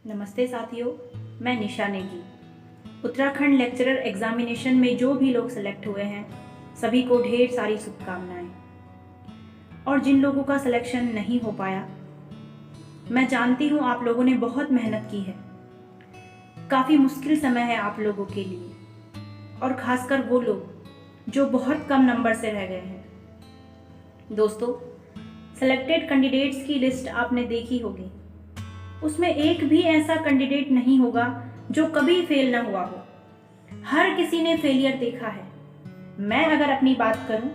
नमस्ते साथियों, मैं निशा नेगी। उत्तराखंड लेक्चरर एग्जामिनेशन में जो भी लोग सेलेक्ट हुए हैं सभी को ढेर सारी शुभकामनाएं। और जिन लोगों का सिलेक्शन नहीं हो पाया, मैं जानती हूँ आप लोगों ने बहुत मेहनत की है। काफ़ी मुश्किल समय है आप लोगों के लिए, और ख़ासकर वो लोग जो बहुत कम नंबर से रह गए हैं। दोस्तों, सेलेक्टेड कैंडिडेट्स की लिस्ट आपने देखी होगी। उसमें एक भी ऐसा कैंडिडेट नहीं होगा जो कभी फेल ना हुआ हो। हर किसी ने फेलियर देखा है। मैं अगर अपनी बात करूं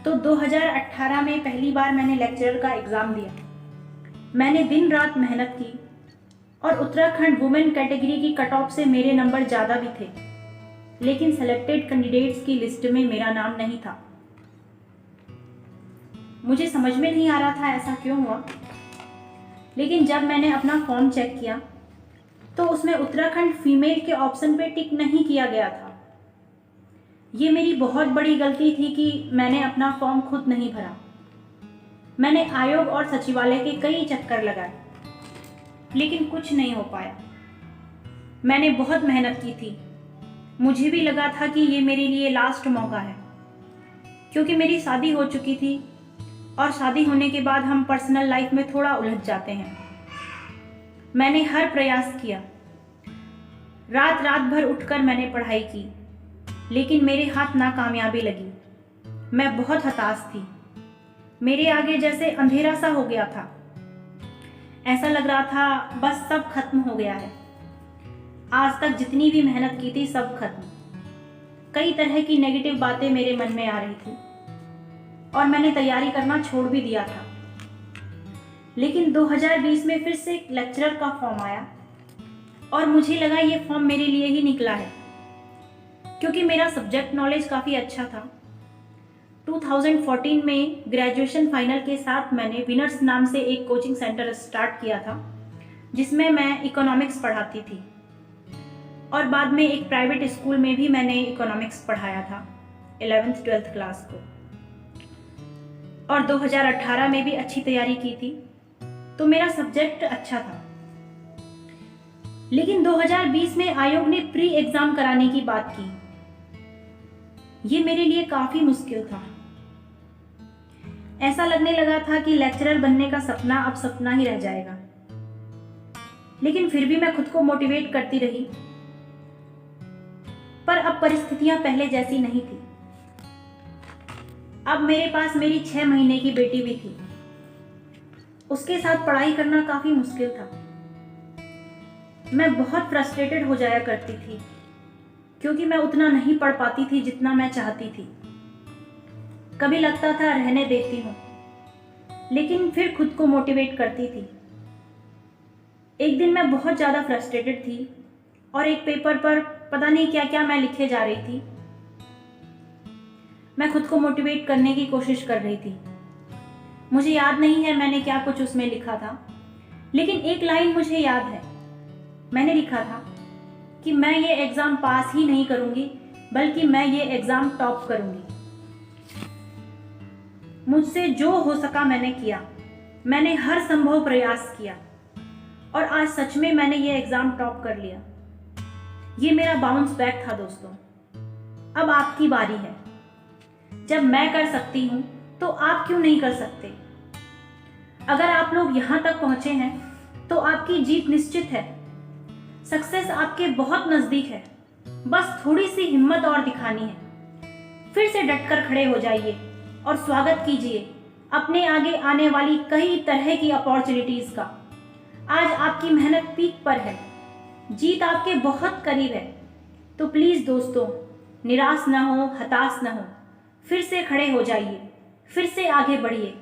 तो 2018 में पहली बार मैंने लेक्चरर का एग्ज़ाम दिया। मैंने दिन रात मेहनत की और उत्तराखंड वुमेन कैटेगरी की कट ऑफ से मेरे नंबर ज़्यादा भी थे, लेकिन सेलेक्टेड कैंडिडेट्स की लिस्ट में मेरा नाम नहीं था। मुझे समझ में नहीं आ रहा था ऐसा क्यों हुआ, लेकिन जब मैंने अपना फॉर्म चेक किया तो उसमें उत्तराखंड फीमेल के ऑप्शन पे टिक नहीं किया गया था। ये मेरी बहुत बड़ी गलती थी कि मैंने अपना फॉर्म खुद नहीं भरा। मैंने आयोग और सचिवालय के कई चक्कर लगाए, लेकिन कुछ नहीं हो पाया। मैंने बहुत मेहनत की थी। मुझे भी लगा था कि ये मेरे लिए लास्ट मौका है, क्योंकि मेरी शादी हो चुकी थी और शादी होने के बाद हम पर्सनल लाइफ में थोड़ा उलझ जाते हैं। मैंने हर प्रयास किया, रात रात भर उठकर मैंने पढ़ाई की, लेकिन मेरे हाथ नाकामयाबी लगी। मैं बहुत हताश थी। मेरे आगे जैसे अंधेरा सा हो गया था। ऐसा लग रहा था बस सब खत्म हो गया है। आज तक जितनी भी मेहनत की थी सब खत्म। कई तरह की नेगेटिव बातें मेरे मन में आ रही थी और मैंने तैयारी करना छोड़ भी दिया था। लेकिन 2020 में फिर से लेक्चरर का फॉर्म आया और मुझे लगा ये फॉर्म मेरे लिए ही निकला है, क्योंकि मेरा सब्जेक्ट नॉलेज काफ़ी अच्छा था। 2014 में ग्रेजुएशन फाइनल के साथ मैंने विनर्स नाम से एक कोचिंग सेंटर स्टार्ट किया था, जिसमें मैं इकोनॉमिक्स पढ़ाती थी, और बाद में एक प्राइवेट स्कूल में भी मैंने इकोनॉमिक्स पढ़ाया था 11th 12th क्लास को। और 2018 में भी अच्छी तैयारी की थी, तो मेरा सब्जेक्ट अच्छा था। लेकिन 2020 में आयोग ने प्री एग्जाम कराने की बात की। ये मेरे लिए काफ़ी मुश्किल था। ऐसा लगने लगा था कि लेक्चरर बनने का सपना अब सपना ही रह जाएगा। लेकिन फिर भी मैं खुद को मोटिवेट करती रही। पर अब परिस्थितियां पहले जैसी नहीं थी। अब मेरे पास मेरी 6 महीने की बेटी भी थी। उसके साथ पढ़ाई करना काफ़ी मुश्किल था। मैं बहुत फ्रस्ट्रेटेड हो जाया करती थी, क्योंकि मैं उतना नहीं पढ़ पाती थी जितना मैं चाहती थी। कभी लगता था रहने देती हूँ, लेकिन फिर खुद को मोटिवेट करती थी। एक दिन मैं बहुत ज़्यादा फ्रस्ट्रेटेड थी और एक पेपर पर पता नहीं क्या क्या मैं लिखे जा रही थी। मैं खुद को मोटिवेट करने की कोशिश कर रही थी। मुझे याद नहीं है मैंने क्या कुछ उसमें लिखा था, लेकिन एक लाइन मुझे याद है। मैंने लिखा था कि मैं ये एग्ज़ाम पास ही नहीं करूँगी, बल्कि मैं ये एग्ज़ाम टॉप करूँगी। मुझसे जो हो सका मैंने किया। मैंने हर संभव प्रयास किया और आज सच में मैंने ये एग्ज़ाम टॉप कर लिया। ये मेरा बाउंस बैक था दोस्तों। अब आपकी बारी है। जब मैं कर सकती हूँ तो आप क्यों नहीं कर सकते? अगर आप लोग यहाँ तक पहुँचे हैं तो आपकी जीत निश्चित है। सक्सेस आपके बहुत नज़दीक है। बस थोड़ी सी हिम्मत और दिखानी है। फिर से डटकर खड़े हो जाइए और स्वागत कीजिए अपने आगे आने वाली कई तरह की अपॉर्चुनिटीज़ का। आज आपकी मेहनत पीक पर है। जीत आपके बहुत करीब है। तो प्लीज़ दोस्तों, निराश ना हो, हताश ना हो। फिर से खड़े हो जाइए, फिर से आगे बढ़िए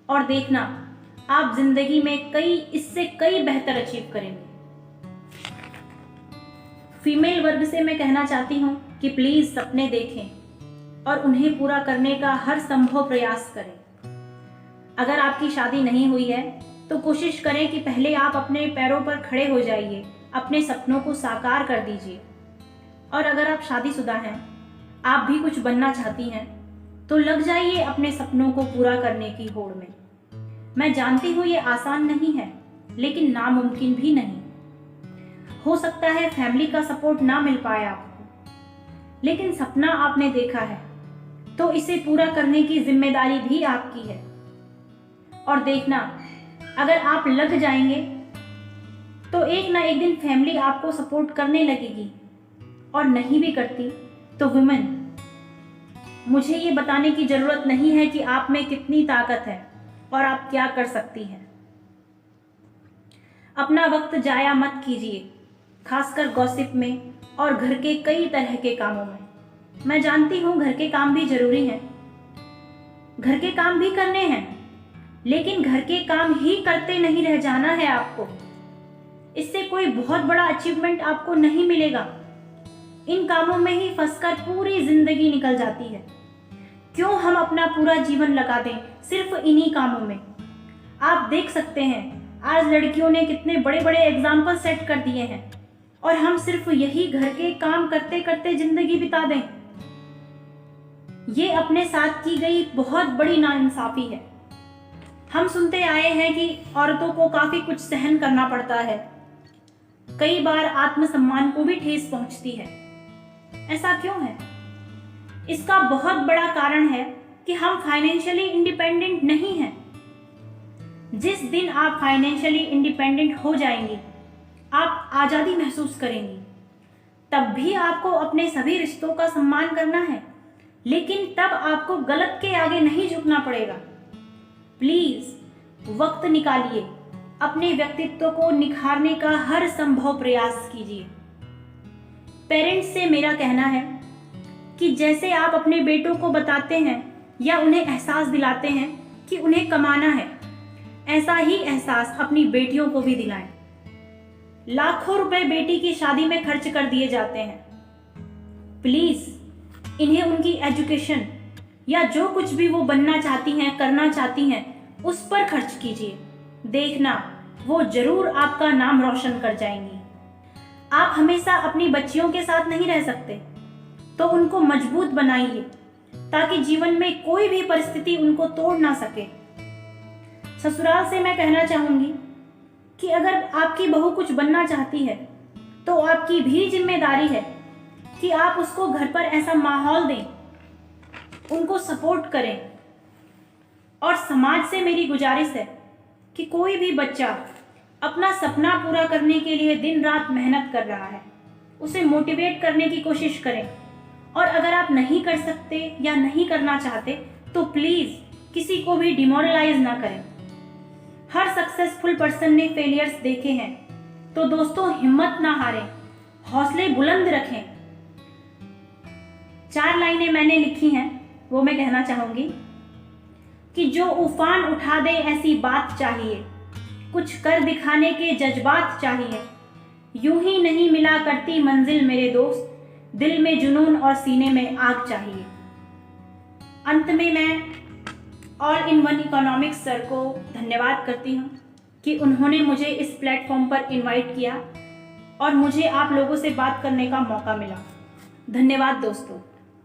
और देखना आप जिंदगी में इससे कई बेहतर अचीव करेंगे। फीमेल वर्ग से मैं कहना चाहती हूँ कि प्लीज़ सपने देखें और उन्हें पूरा करने का हर संभव प्रयास करें। अगर आपकी शादी नहीं हुई है तो कोशिश करें कि पहले आप अपने पैरों पर खड़े हो जाइए, अपने सपनों को साकार कर दीजिए। और अगर आप शादीशुदा हैं, आप भी कुछ बनना चाहती हैं, तो लग जाइए अपने सपनों को पूरा करने की होड़ में। मैं जानती हूँ ये आसान नहीं है, लेकिन नामुमकिन भी नहीं। हो सकता है फैमिली का सपोर्ट ना मिल पाए आपको, लेकिन सपना आपने देखा है तो इसे पूरा करने की जिम्मेदारी भी आपकी है। और देखना, अगर आप लग जाएंगे तो एक ना एक दिन फैमिली आपको सपोर्ट करने लगेगी, और नहीं भी करती तो वुमेन, मुझे ये बताने की ज़रूरत नहीं है कि आप में कितनी ताकत है और आप क्या कर सकती हैं। अपना वक्त जाया मत कीजिए, खासकर गॉसिप में और घर के कई तरह के कामों में। मैं जानती हूँ घर के काम भी ज़रूरी हैं, घर के काम भी करने हैं, लेकिन घर के काम ही करते नहीं रह जाना है आपको। इससे कोई बहुत बड़ा अचीवमेंट आपको नहीं मिलेगा। इन कामों में ही फंसकर पूरी जिंदगी निकल जाती है। क्यों हम अपना पूरा जीवन लगा दें सिर्फ इन्हीं कामों में। आप देख सकते हैं आज लड़कियों ने कितने बड़े बड़े एग्जाम्पल सेट कर दिए हैं, और हम सिर्फ यही घर के काम करते करते जिंदगी बिता दें। ये अपने साथ की गई बहुत बड़ी नाइंसाफी है। हम सुनते आए हैं कि औरतों को काफी कुछ सहन करना पड़ता है, कई बार आत्मसम्मान को भी ठेस पहुंचती है। ऐसा क्यों है? इसका बहुत बड़ा कारण है कि हम फाइनेंशियली इंडिपेंडेंट नहीं हैं। जिस दिन आप फाइनेंशियली इंडिपेंडेंट हो जाएंगी, आप आज़ादी महसूस करेंगी। तब भी आपको अपने सभी रिश्तों का सम्मान करना है, लेकिन तब आपको गलत के आगे नहीं झुकना पड़ेगा। प्लीज़ वक्त निकालिए, अपने व्यक्तित्व को निखारने का हर संभव प्रयास कीजिए। पेरेंट्स से मेरा कहना है कि जैसे आप अपने बेटों को बताते हैं या उन्हें एहसास दिलाते हैं कि उन्हें कमाना है, ऐसा ही एहसास अपनी बेटियों को भी दिलाएं। लाखों रुपए बेटी की शादी में खर्च कर दिए जाते हैं। प्लीज़ इन्हें उनकी एजुकेशन या जो कुछ भी वो बनना चाहती हैं, करना चाहती हैं, उस पर खर्च कीजिए। देखना, वो जरूर आपका नाम रोशन कर जाएंगी। आप हमेशा अपनी बच्चियों के साथ नहीं रह सकते, तो उनको मजबूत बनाइए ताकि जीवन में कोई भी परिस्थिति उनको तोड़ ना सके। ससुराल से मैं कहना चाहूंगी कि अगर आपकी बहू कुछ बनना चाहती है तो आपकी भी जिम्मेदारी है कि आप उसको घर पर ऐसा माहौल दें, उनको सपोर्ट करें। और समाज से मेरी गुजारिश है कि कोई भी बच्चा अपना सपना पूरा करने के लिए दिन रात मेहनत कर रहा है, उसे मोटिवेट करने की कोशिश करें। और अगर आप नहीं कर सकते या नहीं करना चाहते तो प्लीज़ किसी को भी डिमोरलाइज ना करें। हर सक्सेसफुल पर्सन ने फेलियर्स देखे हैं, तो दोस्तों हिम्मत ना हारें, हौसले बुलंद रखें। 4 लाइनें मैंने लिखी हैं, वो मैं कहना चाहूँगी कि जो उफान उठा दे ऐसी बात चाहिए, कुछ कर दिखाने के जज्बात चाहिए। यूं ही नहीं मिला करती मंजिल मेरे दोस्त, दिल में जुनून और सीने में आग चाहिए। अंत में मैं all in one economics sir को धन्यवाद करती हूँ कि उन्होंने मुझे इस प्लेटफॉर्म पर इनवाइट किया और मुझे आप लोगों से बात करने का मौका मिला। धन्यवाद दोस्तों।